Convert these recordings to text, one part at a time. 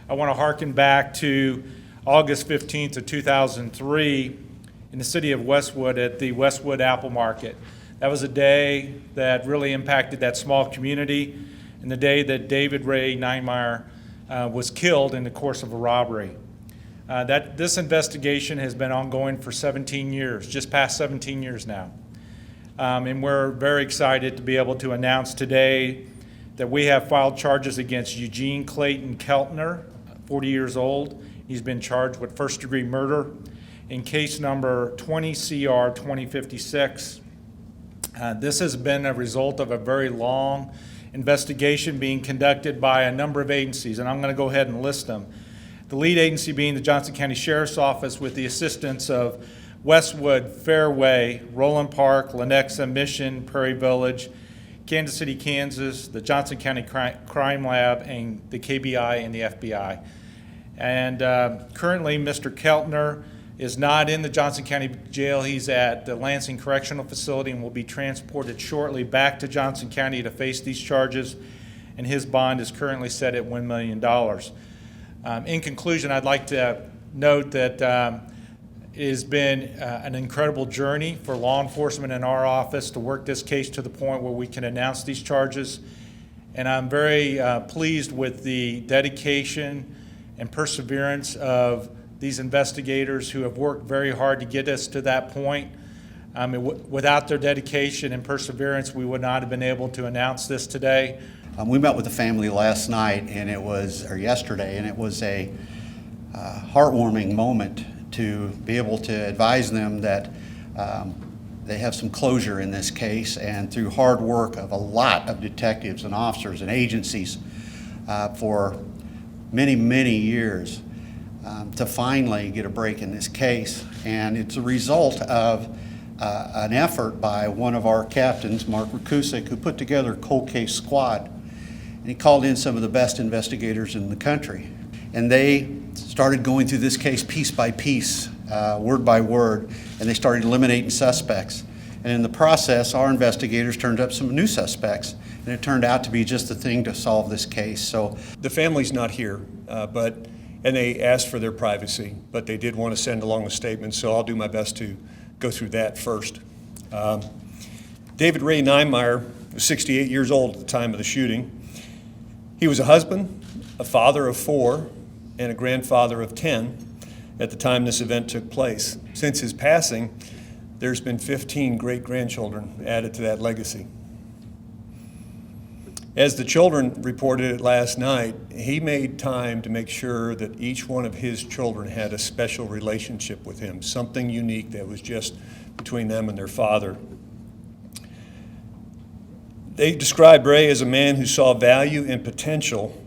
I want to harken back to August 15th of 2003 in the city of Westwood at the Westwood Apple Market. That was a day that really impacted that small community, and the day that David Ray Neinmeyer was killed in the course of a robbery. This investigation has been ongoing for 17 years, just past 17 years now. And we're very excited to be able to announce today that we have filed charges against Eugene Clayton Keltner, 40 years old. He's been charged with first-degree murder in case number 20 CR 2056. This has been a result of a very long investigation being conducted by a number of agencies, and I'm going to go ahead and list them. The lead agency being the Johnson County Sheriff's Office with the assistance of Westwood, Fairway, Roland Park, Lenexa, Mission, Prairie Village, Kansas City, Kansas, the Johnson County Crime Lab, and the KBI and the FBI. And currently, Mr. Keltner is not in the Johnson County Jail. He's at the Lansing Correctional Facility and will be transported shortly back to Johnson County to face these charges, and his bond is currently set at $1 million. In conclusion, I'd like to note that it has been an incredible journey for law enforcement in our office to work this case to the point where we can announce these charges. And I'm very pleased with the dedication and perseverance of these investigators who have worked very hard to get us to that point. Without their dedication and perseverance, we would not have been able to announce this today. We met with the family last night, or yesterday, and it was a heartwarming moment to be able to advise them that they have some closure in this case, and through hard work of a lot of detectives and officers and agencies for many, many years to finally get a break in this case. And it's a result of an effort by one of our captains, Mark Rakusik, who put together a cold case squad. And he called in some of the best investigators in the country. And they started going through this case piece by piece, word by word, and they started eliminating suspects. And in the process, our investigators turned up some new suspects, and it turned out to be just the thing to solve this case. So the family's not here, and they asked for their privacy, but they did want to send along a statement, so I'll do my best to go through that first. David Ray Neinmeyer was 68 years old at the time of the shooting. He was a husband, a father of 4, and a grandfather of 10 at the time this event took place. Since his passing, there's been 15 great-grandchildren added to that legacy. As the children reported it last night, he made time to make sure that each one of his children had a special relationship with him, something unique that was just between them and their father. They described Ray as a man who saw value and potential,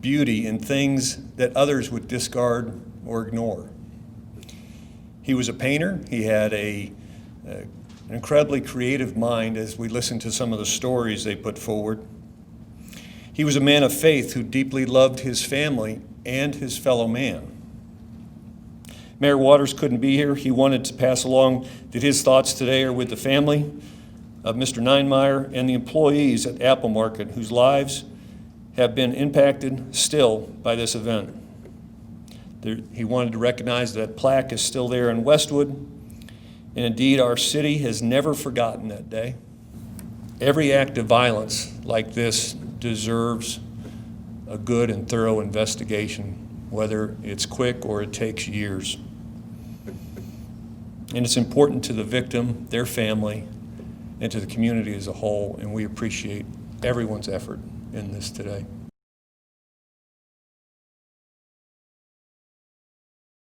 beauty in things that others would discard or ignore. He was a painter. He had an incredibly creative mind as we listened to some of the stories they put forward. He was a man of faith who deeply loved his family and his fellow man. Mayor Waters couldn't be here. He wanted to pass along that his thoughts today are with the family of Mr. Neinmeyer and the employees at Apple Market whose lives have been impacted still by this event. He wanted to recognize that plaque is still there in Westwood, and indeed our city has never forgotten that day. Every act of violence like this deserves a good and thorough investigation, whether it's quick or it takes years. And it's important to the victim, their family, and to the community as a whole, and we appreciate everyone's effort in this today.